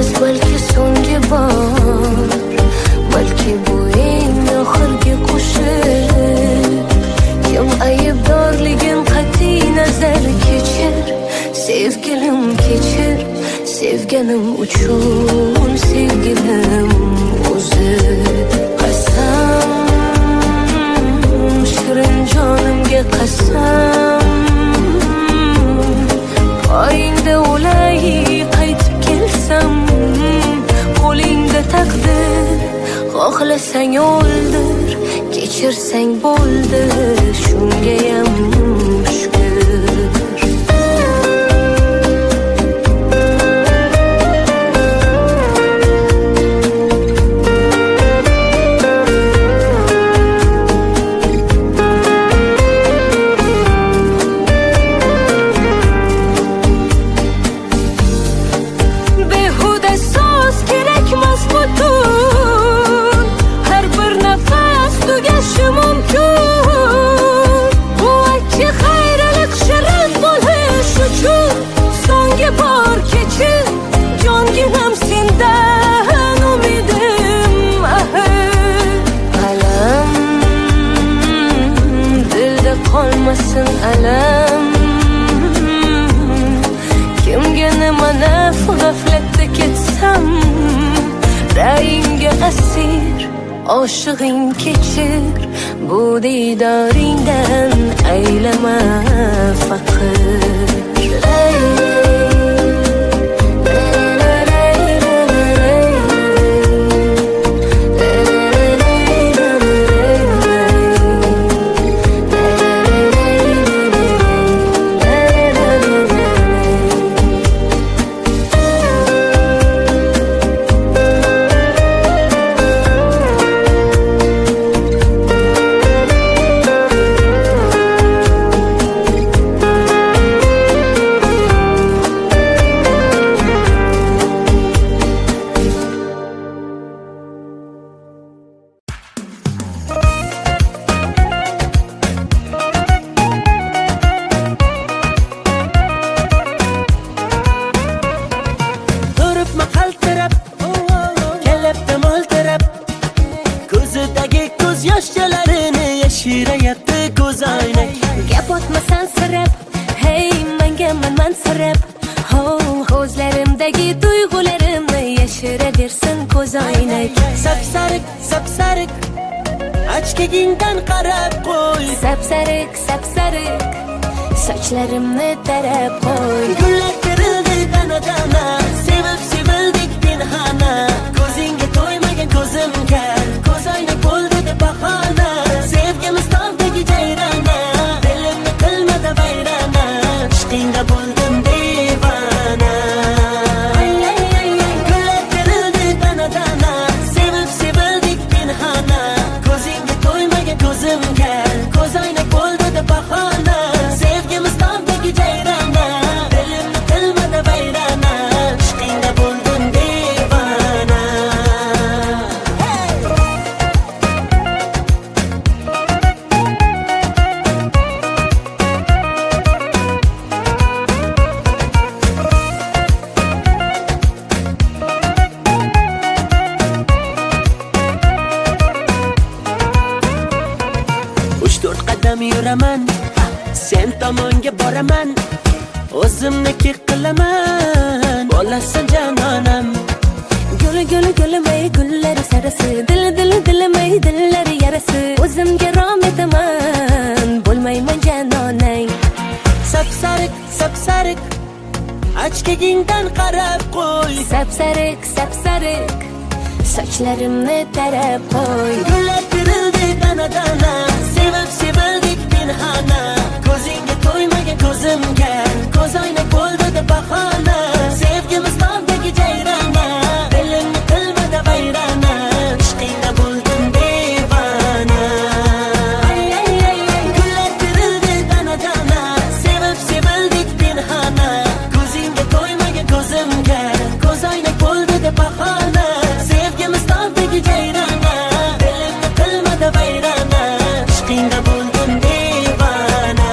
emas balki so'nggi bor, balki bu eng oxirgi qo'shiq. Kim aybdorligin qat'iy nazar kechir, sevgilim kechir, sevganim uchun sevgilim o'zi. Qasam, shirin jonimga qasam, poyingda o'lay qaytib kelsam, qo'lingda taqdir, xohlasang o'ldir, kechirsang bo'ldi, shungayam shukr. Qolmasin alam, kimga nima naf g'aflatda ketsam, rayingga asir, oshig'ing kechir, bu diydoringdan aylama faqir. Sochlarimni tarab qo'y, gullar terildi dana-dana, sevib sevildik pinhona, ko'zingga to'ymagan ko'zim kar, ko'z oyna bo'ldi deb bahona, sevgimiz tog'dagi jayrona, dilimni qilmadi vayrona, ishqingda bo'ldim devona. Gullar terildi dana-dana, sevib sevildik pinhona, ko'zingga to'ymagan ko'zim kar, ko'z oyna bo'ldi deb bahona, yuraman, sen tomonga boraman, o'zimniki qilaman, bo'lasan janonam. Guli gulimay gullari sarasi, dilimay dillari yarasi, o'zimga rom etaman, bo'lmayman janonang. Sapsariq ochkagingdan qarab qo'y, sapsariq sochlarimni tarab qo'y, gullar terildi dana-dana, sevib sevildik pinhona, ko'zingga to'ymagan ko'zim kar, ko'z oyna bo'ldi deb bahona, sevgimiz tog'dagi jayrona, dilimni qilmadi vayrona, ishqingda bo'ldim devona. Gullar terildi dana-dana, sevib sevildik pinhona, ko'zingga to'ymagan ko'zim kar, ko'z oyna bo'ldi deb bahona, sevgimiz tog'dagi jayrona, dilimni qilmadi vayrona, ishqingda bo'ldim devona.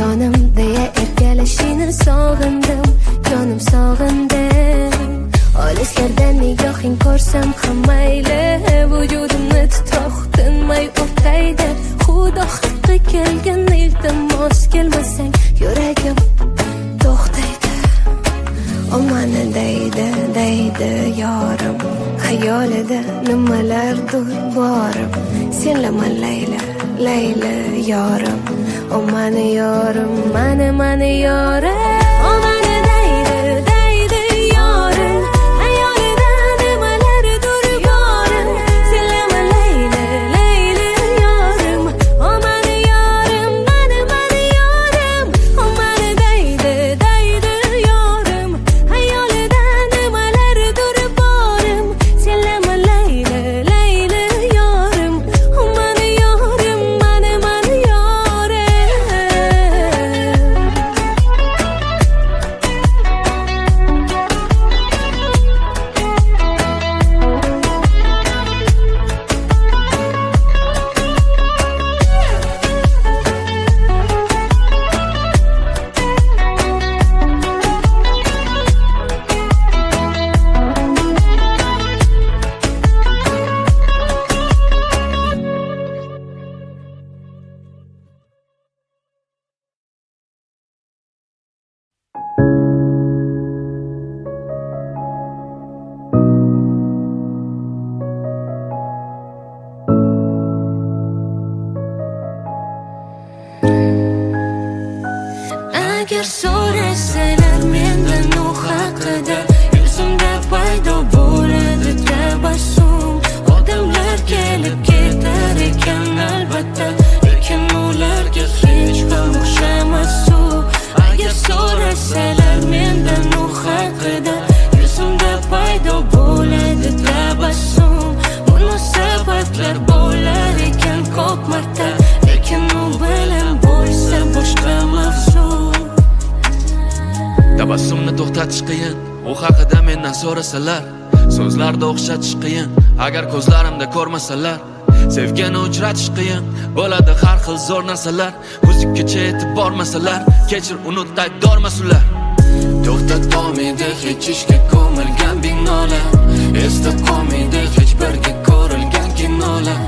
Senlama Layla, Layla yorim. O mani yorim, mani yorim. O mani deydi yorim. Hayolidan nimalardir borim. Senlama Layla, Layla yorim. O mani yorim, mani yorim. O mani deydi yorim. Hayolidan nimalardir borim. Senlama Layla, Layla yorim. O mani yorim, mani yorim. Agar so'rasalar mendan u haqida, yuzimda paydo bo'ladi tabassum. Odamlar kelib ketar ekan albatta, lekin ularga hech ham o'xshamas u. Agar so'rasalar mendan u haqida, yuzimda paydo bo'ladi tabassum. Munosabatlar bo'lar ekan ko'p marta, lekin u bilan bo'lsa boshqa mavzu. Tabassumni to'xtatish qiyin, u haqida mendan so'rasalar. So'zlarda o'xshatish qiyin, agar ko'zlarimda ko'rmasalar. Sevgini uchratish qiyin, bo'ladi har xil zo'r narsalar. Ko'zikkacha yetib bormasalar, kechir unut aybdormas ular. To'xtatolmaydi hech ishga ko'milgan binolar, esda qolmaydi hech birga ko'rilgan kinolar.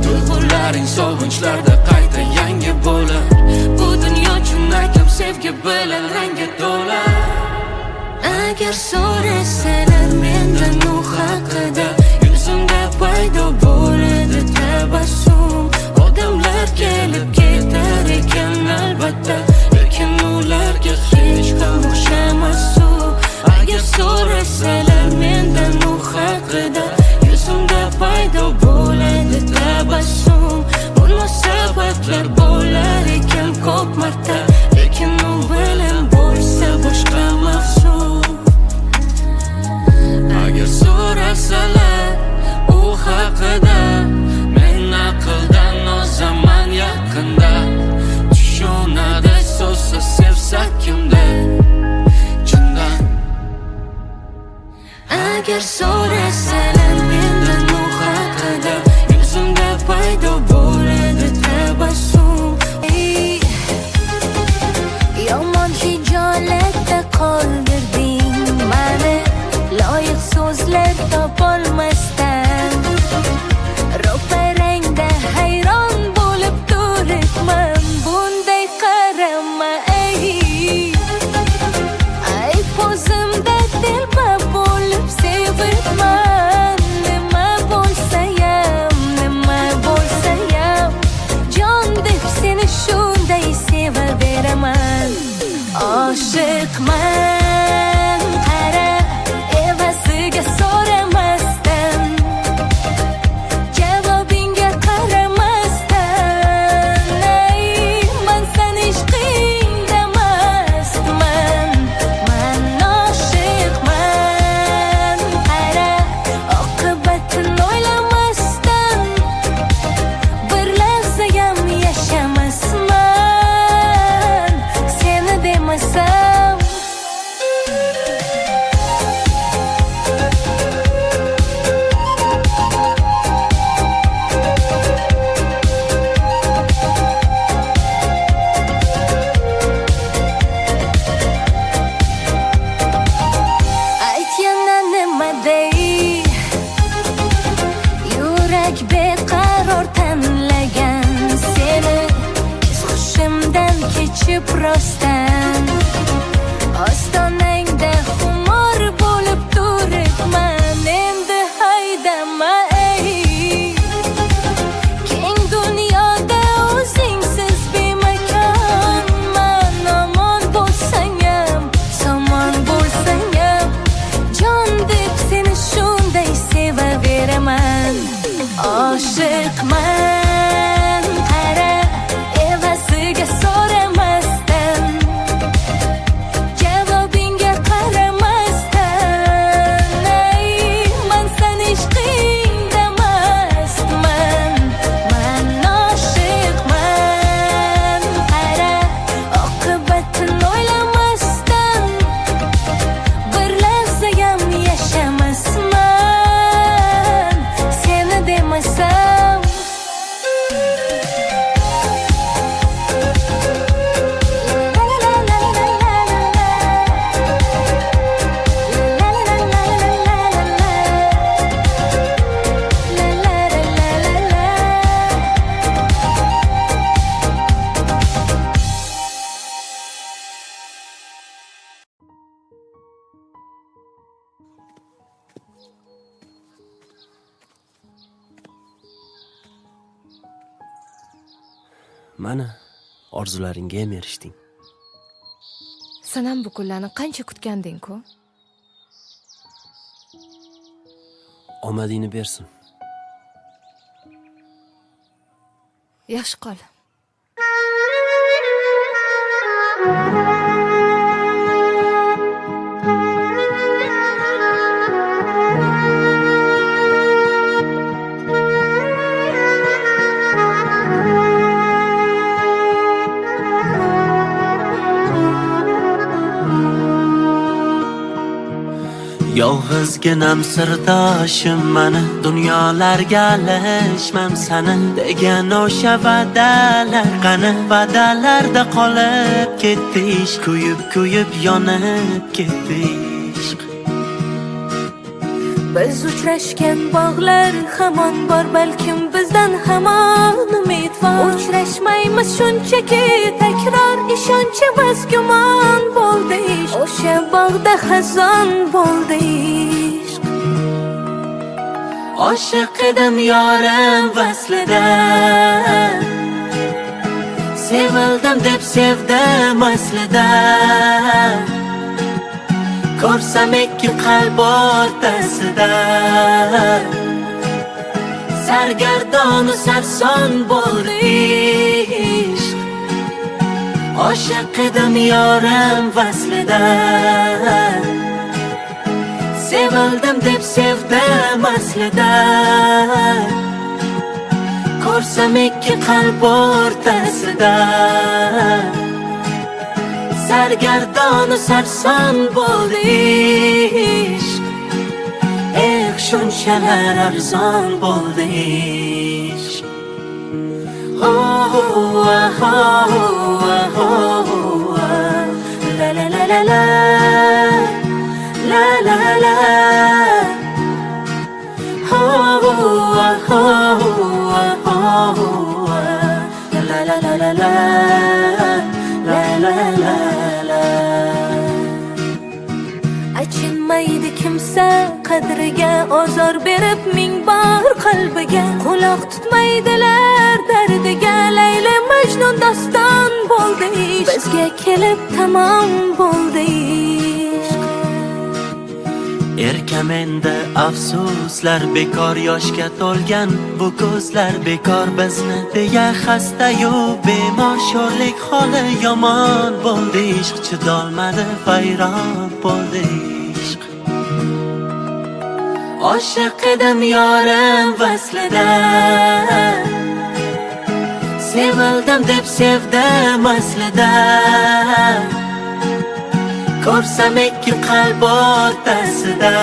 Tuyg'ularing sog'inchlarda qayta yangi bo'lar. Bu dunyo chinakam sevgi bilan rangga to'la. Agar so'rasalar mendan u haqida, yuzimda paydo bo'ladi tabassum. Odamlar kelib ketar ekan albatta, lekin ularga hech ham o'xshamas u. Agar so'rasalar mendan u haqida, yuzimda paydo bo'ladi tabassum. Munosabatlar bo'lar ekan ko'p marta, lekin u bilan bo'lsa boshqa mavzu. Agar so'rasalar u haqida, men aqldan ozaman yaqinda. Tushunadi so'zsiz sevsa kimda chindan. Agar so'rasalar mendan u haqida, yuzimda paydo bo'ladi tabassum. Yomon hijolatda qoldirding mani, loyiq so'zlar topolmasdan. Ro'parangda hayron bo'lib turibman, bunday qarama ey. Ay ko'zimda telba bo'lib sevibman. Nima bo'lsayam, jon deb seni shunday sevaveraman. Oshiqman, qara evasiga so'ramasdan, javobingga qaramasdan. Ey, man seni ishqingda mastman. Man oshiqman, qara oqibatini o'ylamasdan, bir lahzayam yashamasman seni demasam. Ayt yana nima dey, yurak beqaror tanlagan seni, his hushimdan kechib rostdan. Ostonangda xumor bo'lib turibman, endi haydama ey. oshiqman. Qara, evasiga so'ramasdan, javobingga qaramasdan, ay, men sen ishqingda mastman. Men oshiqman. Qara, oqibatini o'ylamasdan, bir lahzayam yashamasman seni demasam. Mana orzularingga ham erishding. Sen ham bu kunlarni qancha kutganding-ku? Omadingni bersin. Yaxshi qol. Yolg'izginam sirdoshim mani, dunyolarga alishmam sani degan o'sha va'dalar qani? Va'dalarda qolib ketdi ishq, kuyib yonib ketdi ishq. Biz uchrashgan bog'lar hamon bor, balkim bizdan hamon umid bor. Uchrashmaymiz shunchaki takror, ishonchimiz gumon bo'ldi ishq. O'sha bog'da xazon bo'ldi ishq. Oshiq edim yorim vaslida, sevildim deb sevdim aslida. Ko'rsam ikki qalb o'rtasida, sargardonu sarson bo'ldi ishq. Oshiq edim yorim vaslida, sevildim deb sevdim aslida. Ko'rsam ikki qalb o'rtasida, sargardonu sarson bo'ldi ishq. Shunchalar arzon bo'ldi ishq. Oh, oh, oh, oh, la la la la la, la la la. Oh, oh, oh, oh, la la la la la, la la la la. Achinmaydi kimsa qadriga, ozor berib ming bor qalbiga. Quloq tutmaydilar dardiga, Layla Majnun doston bo'ldi ishq. Bizga kelib tamom bo'ldi ishq. Erkam endi afsuslar bekor, yoshga to'lgan bu ko'zlar bekor. Bizni deya xastayu bemor, sho'rlik holi yomon bo'ldi ishq. Chidolmadi vayron bo'ldi ishq. Oshiq edim yorim vaslida, sevildim deb sevdim aslida. Ko'rsam ikki qalb o'rtasida,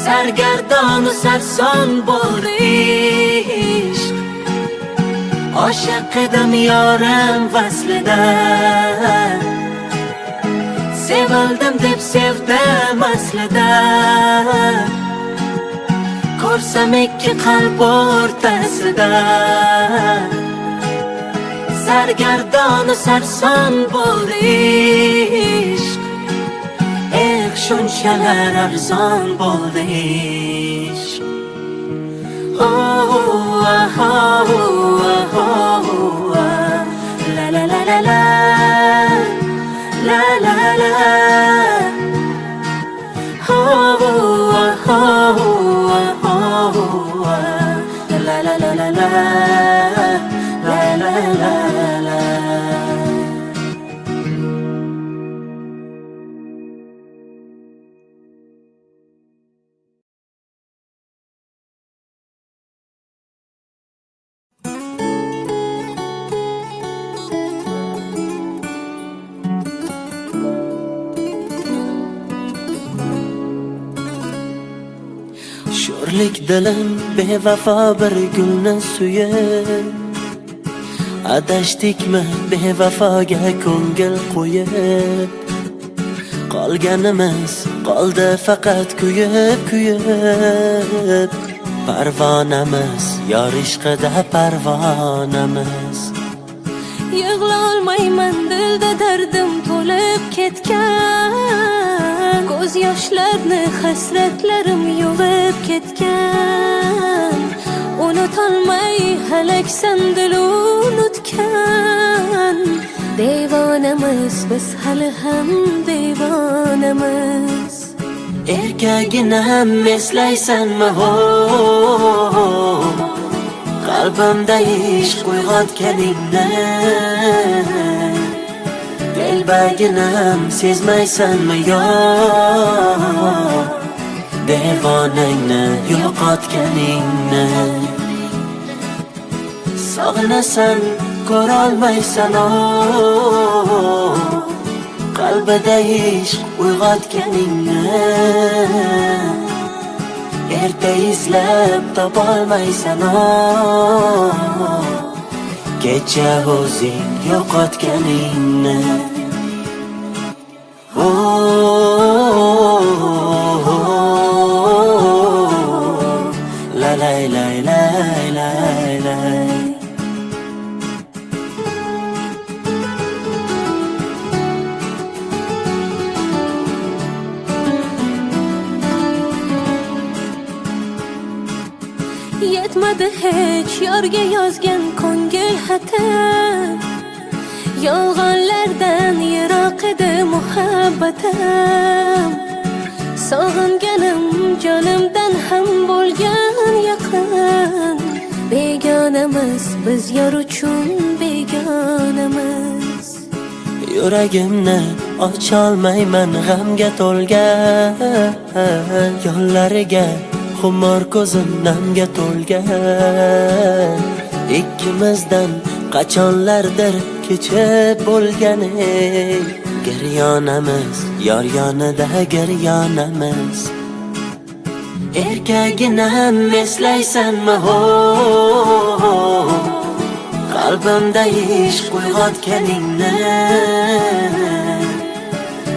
sargardonu sarson bo'ldi ishq. Oshiq edim yorim vaslida, sevildim deb sevdim aslida. Ko'rsam ikki qalb o'rtasida, sargardonu sarson bo'ldi ishq. Shunchalar arzon bo'ldi ishq. Oh, oh, oh, oh, la la la la la, la la la. Oh, oh, oh, oh, La la la la la la la la la. Sho'rlik dilim bevafo bir gulni suyib, adashdikmi bevafoga ko'ngil qo'yib, qolganimiz qoldi faqat kuyib kuyib. Parvonamiz yor ishqida parvonamiz. Yig'lolmayman, dilda dardim to'lib ketgan, ko'z yoshlarni hasratlarim yuvib ketgan. Unutolmay halaksan dil unutgan. Devonamiz biz hali ham devonamiz. Erkaginam eslaysanmi ho? Qalbimda ishq uyg'otganingni, telbaginam sezmaysanmi yo? Devonangni yo'qotganingni. Sog'inasan ko'rolmaysan o, qalbida ishq uyg'otganingni. Erta izlab topolmaysan o, kecha o'zing yo'qotganingni. La la la la la la. Yetmadi hech yorga yozgan ko'ngil xatim, yolg'onlardan yiroq edi muhabbatim. Sog'inganim jonimdan ham bo'lgan yaqin, begonamiz biz yor uchun begonamiz. Yuragimni ocholmayman g'amga to'lgan, yo'llariga xumor ko'zim namga to'lgan. Ikkimizdan qachonlardir kechib bo'lgani, giryonamiz yor yonida giryonamiz. Erkaginam eslaysanmi ho? Qalbimda ishq uyg'otganingni,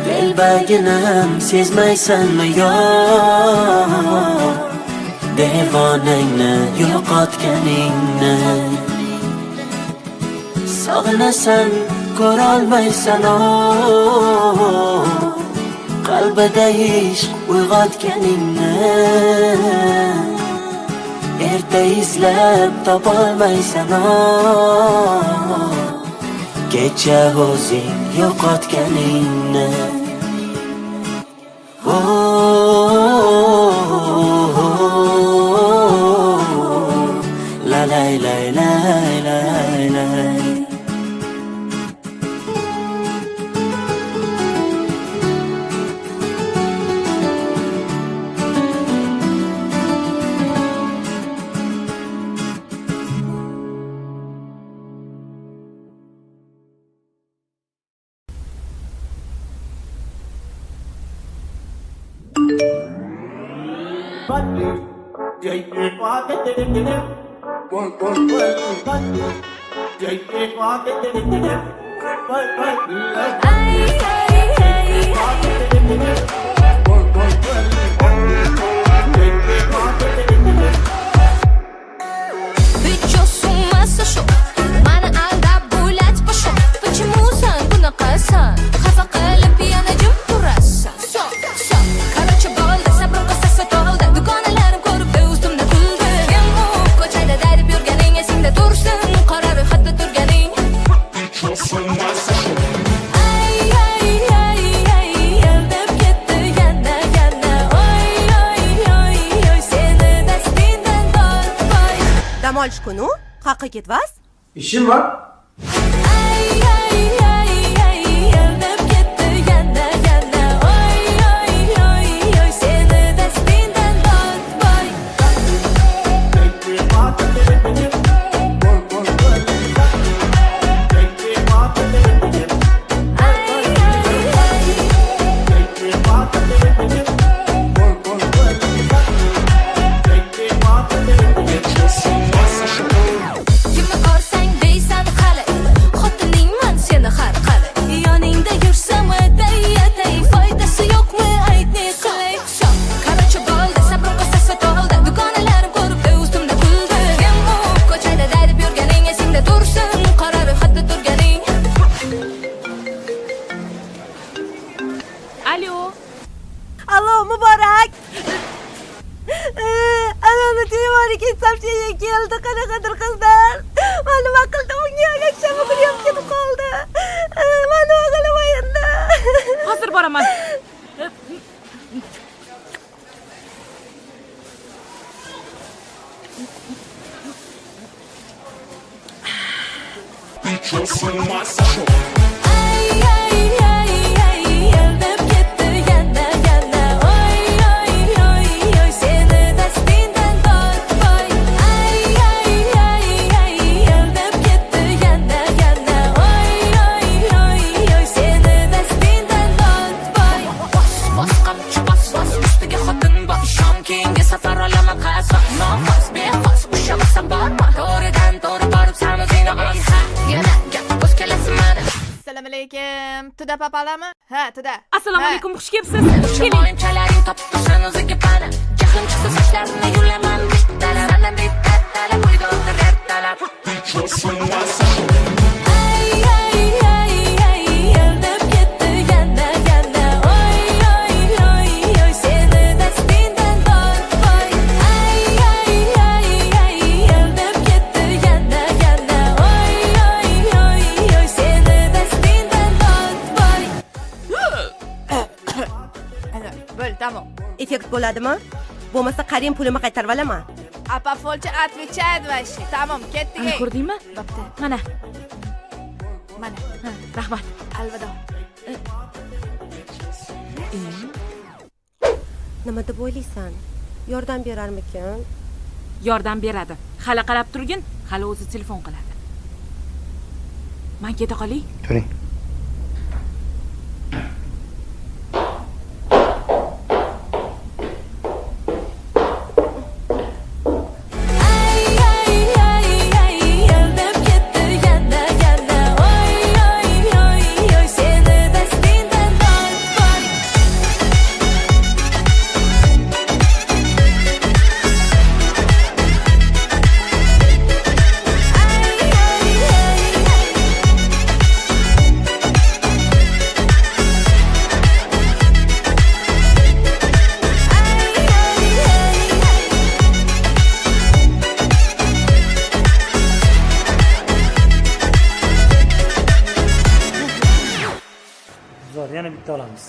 telbaginam sezmaysanmi yo? Devonangni yo'qotganingni. Sog'inasan ko'rolmaysan o, qalbida ishq uyg'otganingni. Erta izlab topolmaysan o, kecha o'zing yo'qotganingni. La la la la la la. Aldab ketdi dam olish kuni qayoqqa ketyapsiz? İşim var. Ay ay ay ay yerdab ketdi yana yana oy oy oy oy seni dastingdan tortmay Kimni ko'rsang deysan hali xotiningman seni har qali yoningda yursam atay foydasi yo'qmi ayt ne qilay shok qarachi bo'ldi sabr qissasi to'ldi dugonalarim ko'rib ustimda kuldi kim u ko'chada daydib yurganing esingda tursin qora ro'yxatda turganing Alo. Allo, muborak. Ana telefoniga soобщение keldi, qanaqadir qizlar. Men nima qildim unga? Yakshami kulyam ketib qoldi. Men nima qilaman endi? Hozir boraman. ay ay ay ay yerdab ketdi yana yana oy oy oy oy seni dastingdan tortmay ay ay ay ay yerdab ketdi yana yana oy oy oy oy seni dastingdan tortmay Bas qamchi bas ustiga xotin bor ishon keyingi safar olaman qasam nofas bexos ushlamasan borma to'g'ridan to'g'ri borib san o'zingni ol yana gap o'z kelasi mana Assalomu alaykum. Tuda papalami? Ha, tuda. Assalomu alaykum, xush kelibsiz. Keling. o'yinchalaring topib tursan o'ziga pana jahlim chiqsa sochlarini yulaman bittalab ana bittalab uydonda ertalab ay ay ay ay yerdab ketdi yana yana oy oy oy oy seni dastingdan tortmay ay ay ay ay yerdab ketdi yana yana oy oy oy oy seni dastingdan tortmay Ana, bo'l, tamom. Effekt bo'ladimi? Bo'lmasa qarang pulimni qaytarib olaman. А по фольче отвечает вообще. Tamom, ketdik. Ana ko'rdingmi? Bo'pti. Mana. Mana. Ha, rahmat. Alvido. Nima deb o'ylaysan? Yordam berarmikin? Yordam beradi. Hali qarab turgin, hali o'zi telefon qiladi. Men keta qolay. Turing. ay ay ay ay yerdab ketdi yana yana oy oy oy oy seni dastingdan tortmay Zo'r, yana bitta olamiz.